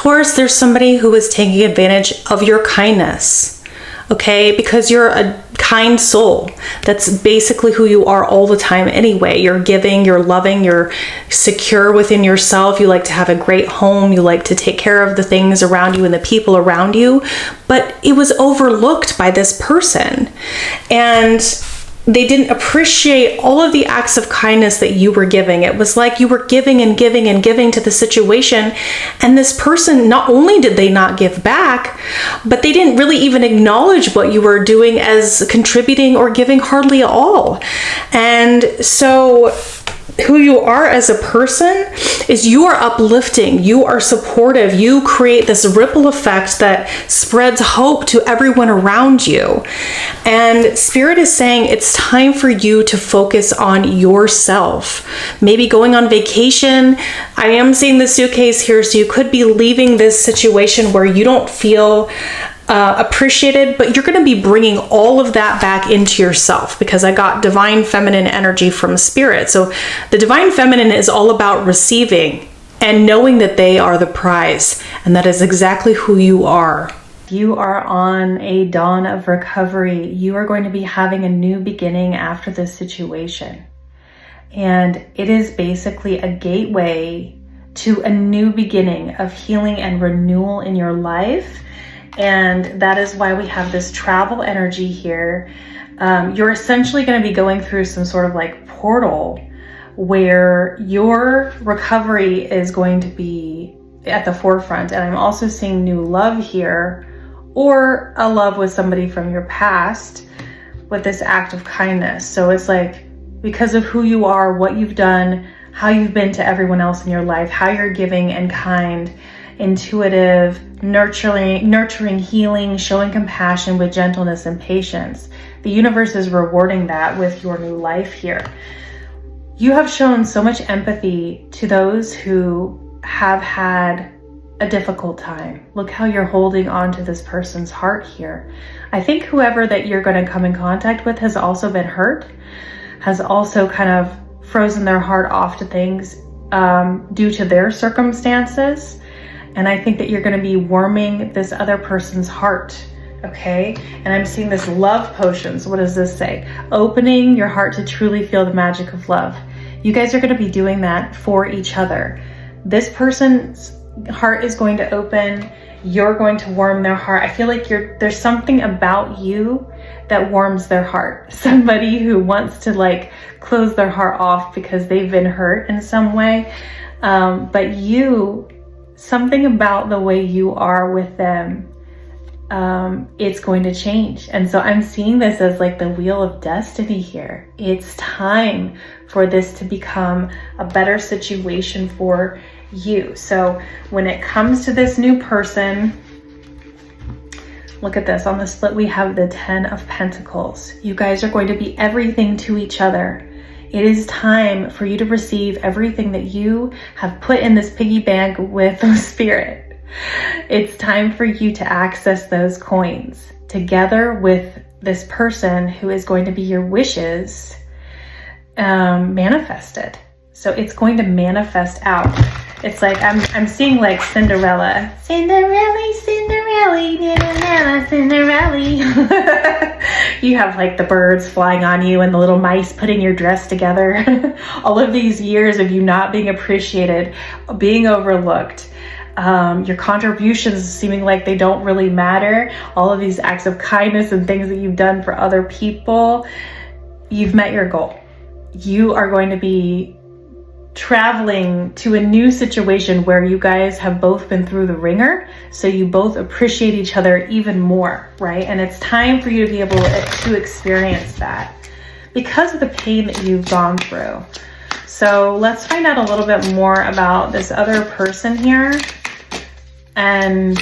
Taurus, there's somebody who is taking advantage of your kindness, okay? Because you're a kind soul. That's basically who you are all the time anyway. You're giving, you're loving, you're secure within yourself. You like to have a great home. You like to take care of the things around you and the people around you. But it was overlooked by this person. And they didn't appreciate all of the acts of kindness that you were giving. It was like you were giving and giving and giving to the situation. And this person, not only did they not give back, but they didn't really even acknowledge what you were doing as contributing or giving hardly at all. And so who you are as a person is you are uplifting, you are supportive, you create this ripple effect that spreads hope to everyone around you. And Spirit is saying it's time for you to focus on yourself. Maybe going on vacation. I am seeing the suitcase here, so you could be leaving this situation where you don't feel appreciated, but you're going to be bringing all of that back into yourself, because I got divine feminine energy from Spirit. So the divine feminine is all about receiving and knowing that they are the prize, and that is exactly who you are. You are on a dawn of recovery. You are going to be having a new beginning after this situation. And it is basically a gateway to a new beginning of healing and renewal in your life. And that is why we have this travel energy here. You're essentially going to be going through some sort of like portal where your recovery is going to be at the forefront. And I'm also seeing new love here, or a love with somebody from your past with this act of kindness. So it's like, because of who you are, what you've done, how you've been to everyone else in your life, how you're giving and kind, intuitive, nurturing, healing, showing compassion with gentleness and patience. The universe is rewarding that with your new life here. You have shown so much empathy to those who have had a difficult time. Look how you're holding on to this person's heart here. I think whoever that you're going to come in contact with has also been hurt, has also kind of frozen their heart off to things due to their circumstances. And I think that you're going to be warming this other person's heart, okay? And I'm seeing this love potions. What does this say? Opening your heart to truly feel the magic of love. You guys are going to be doing that for each other. This person's heart is going to open. You're going to warm their heart. I feel like there's something about you that warms their heart. Somebody who wants to like close their heart off because they've been hurt in some way. But something about the way you are with them, it's going to change. And so I'm seeing this as like the wheel of destiny here. It's time for this to become a better situation for you. So when it comes to this new person, look at this. On the split, we have the 10 of Pentacles. You guys are going to be everything to each other. It is time for you to receive everything that you have put in this piggy bank with Spirit. It's time for you to access those coins together with this person who is going to be your wishes manifested. So it's going to manifest out. It's like I'm seeing like Cinderella. Cinderella, Cinderella, Cinderella. You have like the birds flying on you and the little mice putting your dress together. All of these years of you not being appreciated, being overlooked, your contributions seeming like they don't really matter. All of these acts of kindness and things that you've done for other people, you've met your goal. You are going to be traveling to a new situation where you guys have both been through the ringer, so you both appreciate each other even more, right? And it's time for you to be able to experience that because of the pain that you've gone through. So let's find out a little bit more about this other person here and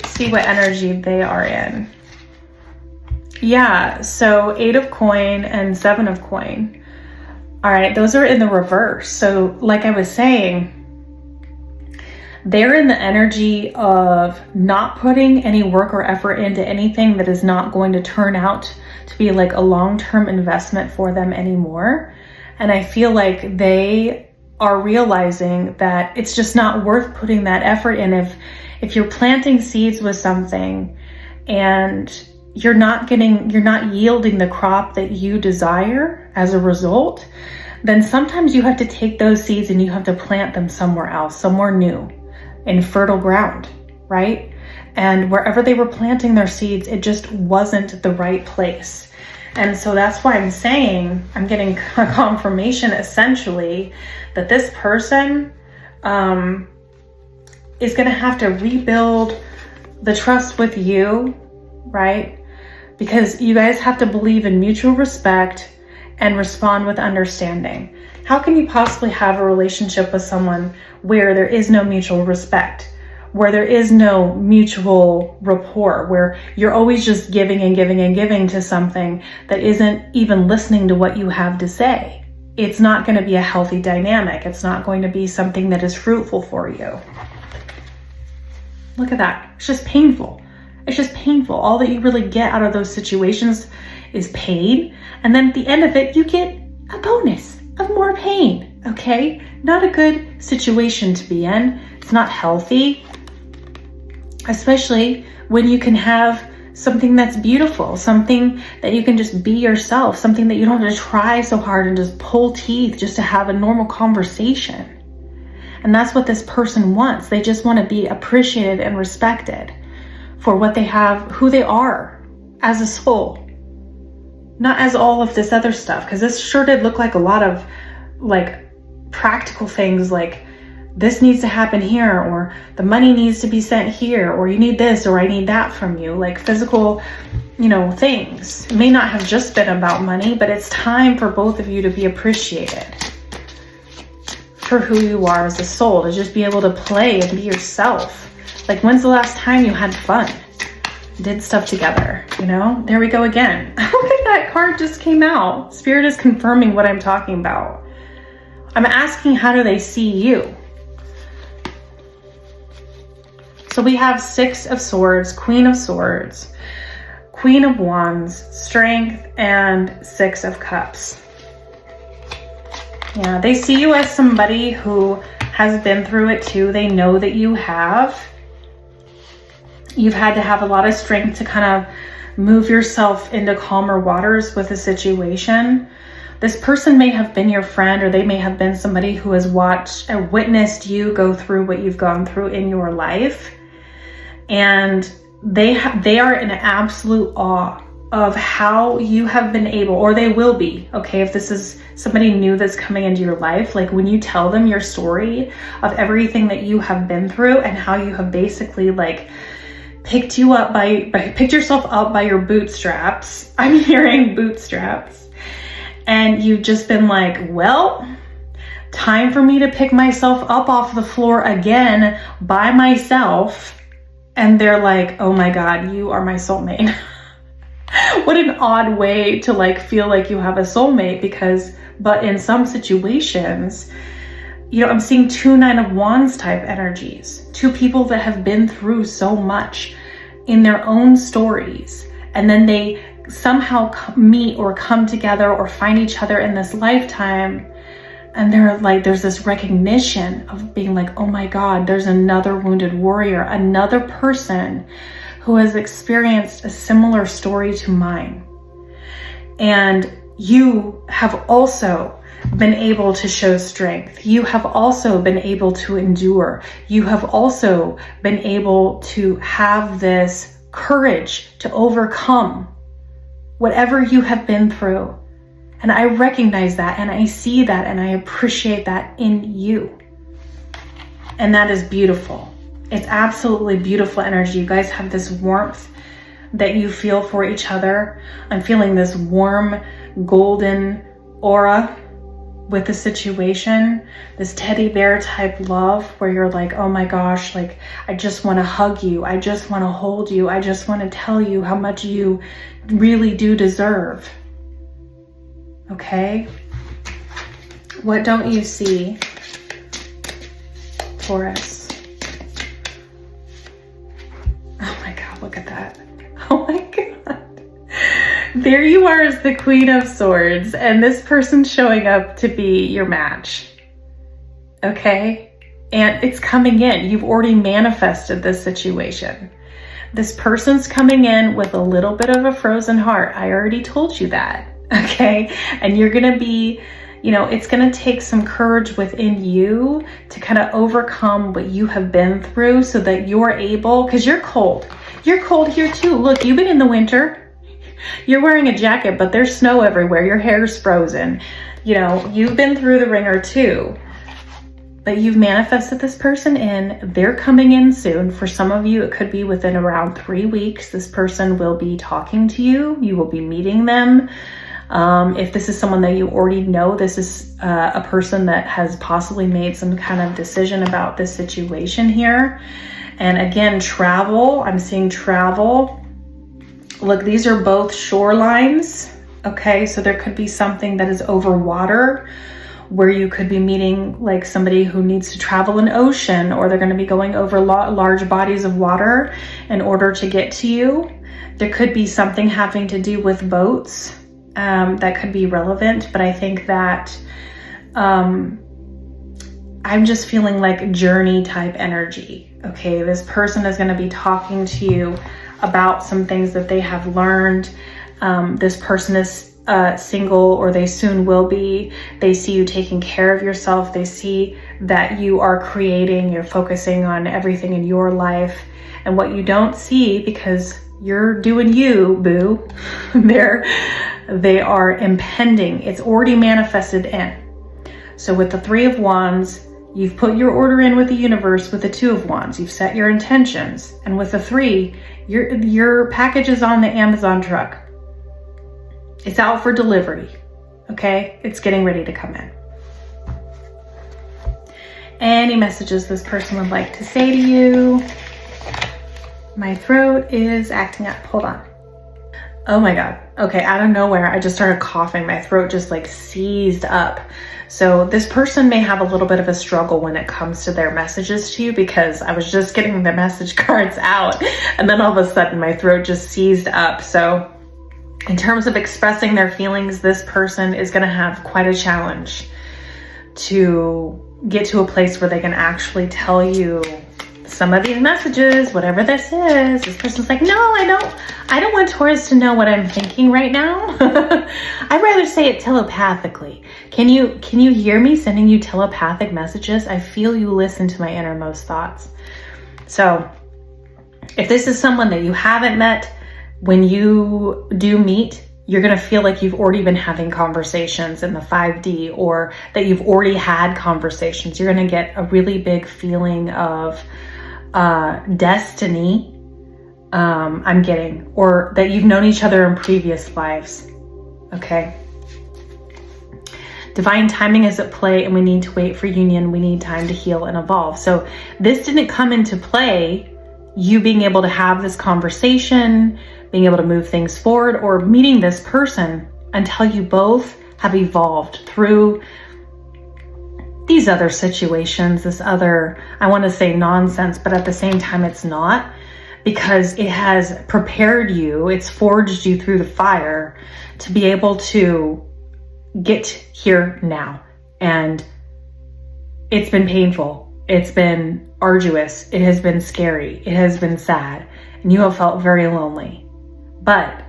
see what energy they are in. Yeah, so 8 of coin and 7 of coin. All right, those are in the reverse. So like I was saying, they're in the energy of not putting any work or effort into anything that is not going to turn out to be like a long-term investment for them anymore. And I feel like they are realizing that it's just not worth putting that effort in if you're planting seeds with something and you're not yielding the crop that you desire as a result, then sometimes you have to take those seeds and you have to plant them somewhere else, somewhere new, in fertile ground, right? And wherever they were planting their seeds, it just wasn't the right place. And so that's why I'm saying, I'm getting a confirmation essentially that this person is going to have to rebuild the trust with you, right? Because you guys have to believe in mutual respect and respond with understanding. How can you possibly have a relationship with someone where there is no mutual respect, where there is no mutual rapport, where you're always just giving and giving and giving to something that isn't even listening to what you have to say? It's not going to be a healthy dynamic. It's not going to be something that is fruitful for you. Look at that. It's just painful. It's just painful. All that you really get out of those situations is pain. And then at the end of it, you get a bonus of more pain. Okay? Not a good situation to be in. It's not healthy. Especially when you can have something that's beautiful, something that you can just be yourself, something that you don't have to try so hard and just pull teeth just to have a normal conversation. And that's what this person wants. They just want to be appreciated and respected for what they have, who they are as a soul, not as all of this other stuff. Because this sure did look like a lot of like practical things, like this needs to happen here, or the money needs to be sent here, or you need this, or I need that from you, like physical, things. It may not have just been about money, but it's time for both of you to be appreciated for who you are as a soul, to just be able to play and be yourself. Like, when's the last time you had fun? Did stuff together, There we go again. Look at that card just came out. Spirit is confirming what I'm talking about. I'm asking, how do they see you? So we have Six of Swords, Queen of Swords, Queen of Wands, Strength, and Six of Cups. Yeah, they see you as somebody who has been through it too. They know that you have. You've had to have a lot of strength to kind of move yourself into calmer waters with a situation. This person may have been your friend, or they may have been somebody who has watched and witnessed you go through what you've gone through in your life. And they are in absolute awe of how you have been able, or they will be, okay, if this is somebody new that's coming into your life, like when you tell them your story of everything that you have been through and how you have basically like picked yourself up by your bootstraps. I'm hearing bootstraps. And you've just been like, well, time for me to pick myself up off the floor again by myself. And they're like, oh my God, you are my soulmate. What an odd way to like feel like you have a soulmate, but in some situations, I'm seeing 2 Nine of Wands type energies, 2 people that have been through so much in their own stories. And then they somehow meet or come together or find each other in this lifetime. And they're like, there's this recognition of being like, oh my God, there's another wounded warrior, another person who has experienced a similar story to mine. And you have also been able to show strength. You have also been able to endure. You have also been able to have this courage to overcome whatever you have been through. And I recognize that, and I see that, and I appreciate that in you. And that is beautiful. It's absolutely beautiful energy. You guys have this warmth that you feel for each other. I'm feeling this warm, golden aura with the situation, this teddy bear type love where you're like, oh my gosh, like, I just want to hug you. I just want to hold you. I just want to tell you how much you really do deserve. Okay? What don't you see, Taurus? Oh my God, look at that. Oh my God. There you are as the Queen of Swords, and this person's showing up to be your match. Okay? And it's coming in. You've already manifested this situation. This person's coming in with a little bit of a frozen heart. I already told you that, okay? And you're gonna be, you know, it's gonna take some courage within you to kind of overcome what you have been through so that you're able, because you're cold. You're cold here too. Look, you've been in the winter. You're wearing a jacket, but there's snow everywhere. Your hair's frozen. You know, you've been through the ringer too. But you've manifested this person in. They're coming in soon. For some of you, it could be within around 3 weeks. This person will be talking to you. You will be meeting them. If this is someone that you already know, this is a person that has possibly made some kind of decision about this situation here. And again, travel. I'm seeing travel. Look, these are both shorelines. Okay, so there could be something that is over water, where you could be meeting like somebody who needs to travel an ocean, or they're going to be going over large bodies of water in order to get to you. There could be something having to do with boats that could be relevant, but I think that I'm just feeling like journey type energy. Okay, this person is going to be talking to you about some things that they have learned. This person is single, or they soon will be. They see you taking care of yourself. They see that you are creating, you're focusing on everything in your life. And what you don't see, because you're doing you, boo, they are impending. It's already manifested in. So with the 3 of Wands, you've put your order in with the universe. With the 2 of Wands, you've set your intentions. And with the 3, your package is on the Amazon truck. It's out for delivery, okay? It's getting ready to come in. Any messages this person would like to say to you? My throat is acting up. Hold on. Oh my God. Okay, out of nowhere, I just started coughing. My throat just like seized up. So this person may have a little bit of a struggle when it comes to their messages to you, because I was just getting the message cards out and then all of a sudden my throat just seized up. So in terms of expressing their feelings, this person is going to have quite a challenge to get to a place where they can actually tell you some of these messages, whatever this is. This person's like, no, I don't want Taurus to know what I'm thinking right now. I'd rather say it telepathically. Can you hear me sending you telepathic messages? I feel you listen to my innermost thoughts. So if this is someone that you haven't met, when you do meet, you're going to feel like you've already been having conversations in the 5D, or that you've already had conversations. You're going to get a really big feeling of destiny, I'm getting, or that you've known each other in previous lives. Okay. Divine timing is at play, and we need to wait for union. We need time to heal and evolve. So this didn't come into play, you being able to have this conversation, being able to move things forward, or meeting this person, until you both have evolved through these other situations, this other, I want to say nonsense, but at the same time it's not, because it has prepared you, it's forged you through the fire to be able to get here now. And it's been painful. It's been arduous. It has been scary. It has been sad. And you have felt very lonely. But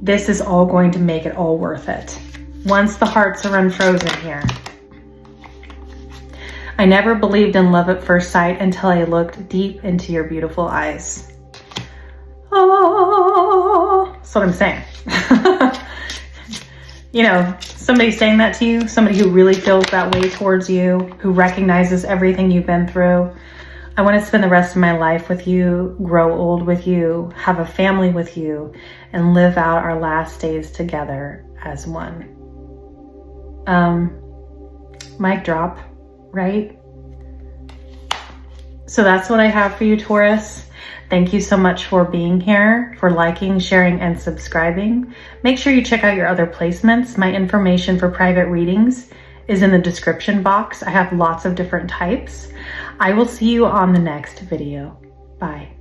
this is all going to make it all worth it. Once the hearts are unfrozen here. I never believed in love at first sight until I looked deep into your beautiful eyes. Oh, that's what I'm saying. You know, somebody saying that to you, somebody who really feels that way towards you, who recognizes everything you've been through. I want to spend the rest of my life with you, grow old with you, have a family with you, and live out our last days together as one. Mic drop, right? So that's what I have for you, Taurus. Thank you so much for being here, for liking, sharing, and subscribing. Make sure you check out your other placements. My information for private readings is in the description box. I have lots of different types. I will see you on the next video. Bye.